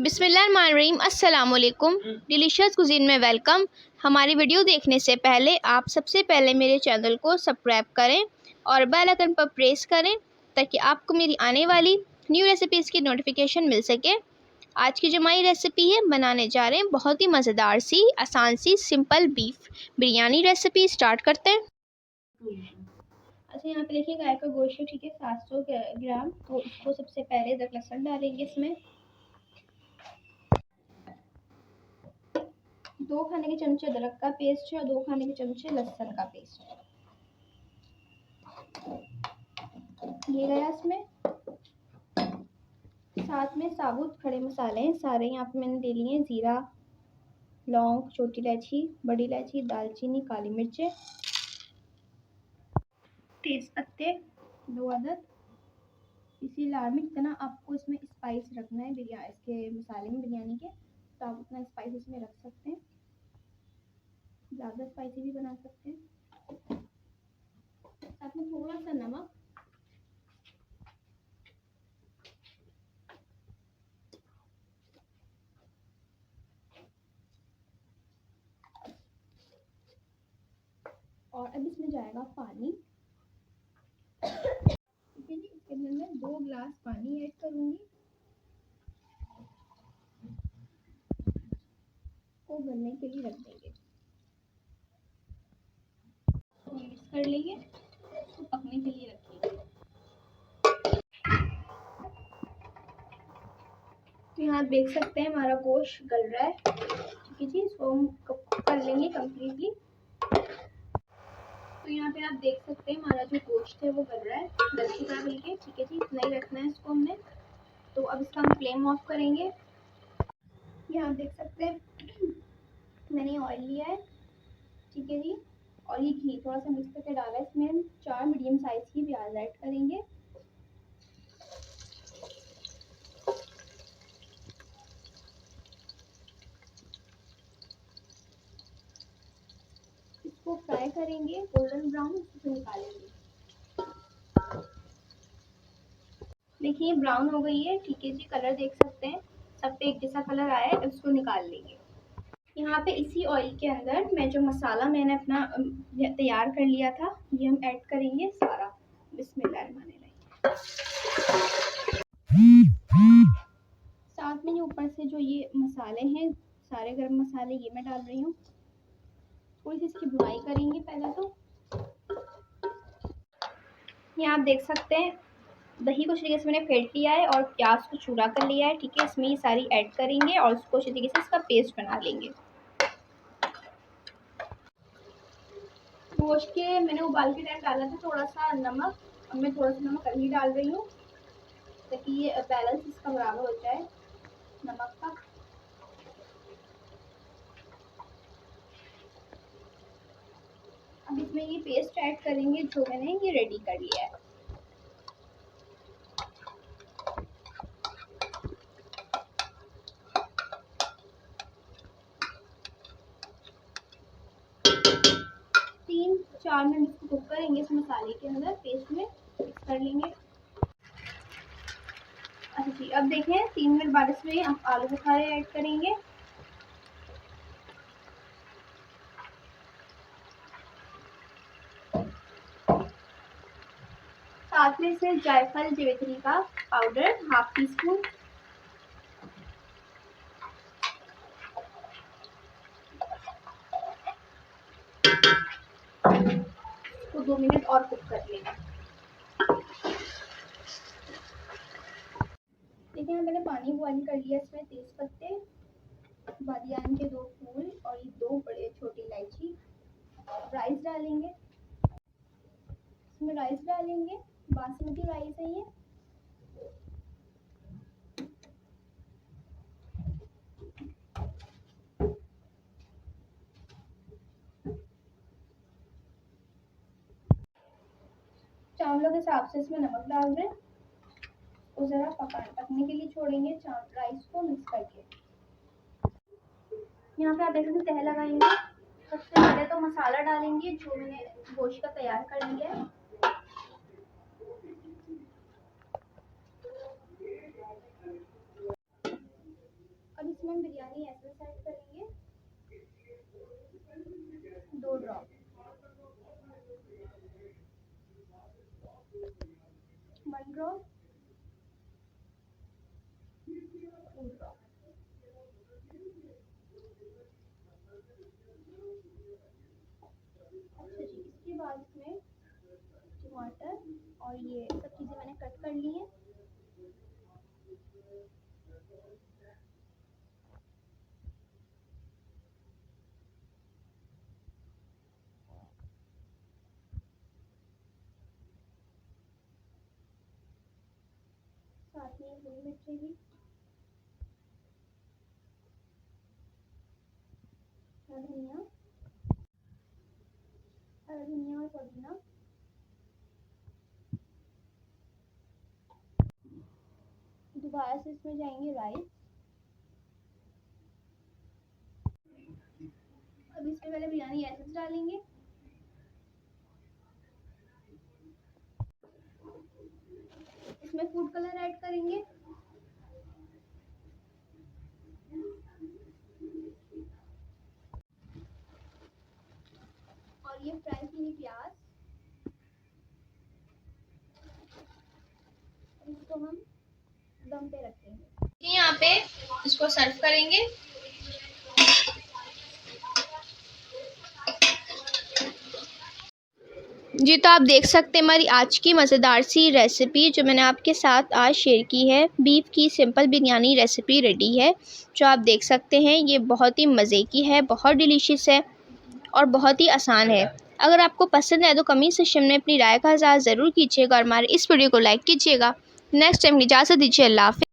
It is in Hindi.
बिस्मिल्लाहिर्रहमानिर्रहीम। अस्सलाम वालेकुम। डिलीशियस कुजीन में वेलकम। हमारी वीडियो देखने से पहले आप सबसे पहले मेरे चैनल को सब्सक्राइब करें और बेल आइकन पर प्रेस करें ताकि आपको मेरी आने वाली न्यू रेसिपीज़ की नोटिफिकेशन मिल सके। आज की जो हमारी रेसिपी है, बनाने जा रहे हैं बहुत ही मज़ेदार सी, आसान सी, simple beef biryani recipe. Start करते हैं। अच्छा, यहाँ पे देखिए गाय का गोश्त है, ठीक है, 700 ग्राम। तो इसको सबसे पहले अदरक लहसुन डालेंगे। इसमें 2 खाने के चमचे अदरक का पेस्ट है और 2 खाने के चमचे लहसुन का पेस्ट है। ये गया इसमें। साथ में साबुत खड़े मसाले हैं सारे, यहाँ पे मैंने ले लिए हैं। ज़ीरा, लौंग, छोटी इलायची, बड़ी इलायची, दालचीनी, काली मिर्चें, तेज पत्ते 2 अदद। इसी लार में जितना आपको इसमें स्पाइस रखना है बिरयानी, इसके मसाले में बिरयानी के, तो आप उतना स्पाइस इसमें रख सकते हैं। ज़्यादा स्पाइसी भी बना सकते हैं। साथ में थोड़ा सा नमक, और अब इसमें जाएगा पानी। ठीक है जी, इसके अंदर मैं 2 गिलास पानी ऐड करूंगी। को गलने के लिए रख देंगे, मिक्स कर लेंगे, तो पकने के लिए रखेंगे। तो यहाँ देख सकते हैं हमारा गोश्त गल रहा है। ठीक है जी, इसको हम कर लेंगे कम्प्लीटली। तो यहाँ पे आप देख सकते हैं हमारा जो गोश्त है वो गल रहा है, गल चुका है बल्कि। ठीक है जी, इतना ही रखना है इसको हमने। तो अब इसका हम फ्लेम ऑफ करेंगे। यहाँ देख सकते हैं मैंने ऑयल लिया है, ठीक है जी, और ये घी थोड़ा सा मिक्स करके डाला है। इसमें हम 4 मीडियम साइज की प्याज ऐड करेंगे। इसको फ्राई करेंगे गोल्डन ब्राउन, इसको निकालेंगे। देखिए ब्राउन हो गई है, ठीक है जी, कलर देख सकते हैं सब पे एक जैसा कलर आया है। इसको निकाल लेंगे। यहाँ पे इसी ऑयल के अंदर मैं जो मसाला मैंने अपना तैयार कर लिया था, ये हम ऐड करेंगे सारा। बिस्मिल्लाहिर्रहमानिर्रहीम। साथ में ये ऊपर से जो ये मसाले हैं, सारे गरम मसाले, ये मैं डाल रही हूँ। थोड़ी सी इसकी भुनाई करेंगे पहले। तो यहाँ आप देख सकते हैं दही को अच्छी तरीके से मैंने फेंट लिया है और प्याज को चूरा कर लिया है। ठीक है, इसमें ये सारी ऐड करेंगे और उसको अच्छी तरीके से इसका पेस्ट बना लेंगे। गोश्त के मैंने उबाल के टाइम डाला था थोड़ा सा नमक, अब मैं थोड़ा सा नमक अभी डाल रही हूँ ताकि ये बैलेंस इसका बराबर हो जाए नमक का। अब इसमें ये पेस्ट ऐड करेंगे जो मैंने ये रेडी कर लिया है। तीन 4 मिनट इसको कुक करेंगे इस मसाले के अंदर, पेस्ट में मिक्स कर लेंगे। अच्छा जी, अब देखें 3 मिनट बाद इसमें हम आलू बुखारे ऐड करेंगे। साथ में इसमें जायफल जावित्री का पाउडर 1/2 टीस्पून, तो 2 मिनट और कुक कर लेंगे। देखिए मैंने पानी बॉइल कर लिया। इसमें तेज पत्ते, बादियान के 2 फूल और ये 2 बड़े छोटी इलायची। राइस डालेंगे, इसमें राइस डालेंगे, बासमती राइस है ये। चावलों के हिसाब से इसमें नमक डाल दें और ज़रा पकने के लिए छोड़ेंगे राइस को मिक्स करके। यहाँ पे आप देख सकते हैं तह लगाएंगे। सबसे पहले तो मसाला डालेंगे जो मैंने गोश्त का तैयार कर लिया है। बिरयानी एसेंस ऐड करेंगे 2 ड्रॉप, 1 ड्रॉप, 2 ड्रॉप। अच्छा जी, इसके बाद इसमें टमाटर और ये सब चीज़ें मैंने कट कर ली हैं। साथ में हरी मिर्ची भी, धनिया और पुदीना, दोबारा से इसमें जाएंगे राइस। अब इसमें पहले बिरयानी एसेंस डालेंगे, इसमें फूड कलर ऐड करेंगे, और ये फ्राई की हुई प्याज, इसको हम दम पे रखेंगे। यहाँ पे इसको सर्व करेंगे। जी तो आप देख सकते हैं हमारी आज की मज़ेदार सी रेसिपी जो मैंने आपके साथ आज शेयर की है। बीफ की सिंपल बिरयानी रेसिपी रेडी है, जो आप देख सकते हैं। ये बहुत ही मज़े की है, बहुत डिलीशियस है और बहुत ही आसान है। अगर आपको पसंद है तो कमेंट सेक्शन में अपनी राय का इज़हार ज़रूर कीजिएगा और हमारे इस वीडियो को लाइक कीजिएगा। नेक्स्ट टाइम की इजाज़त दीजिए। अल्लाह हाफ़िज़।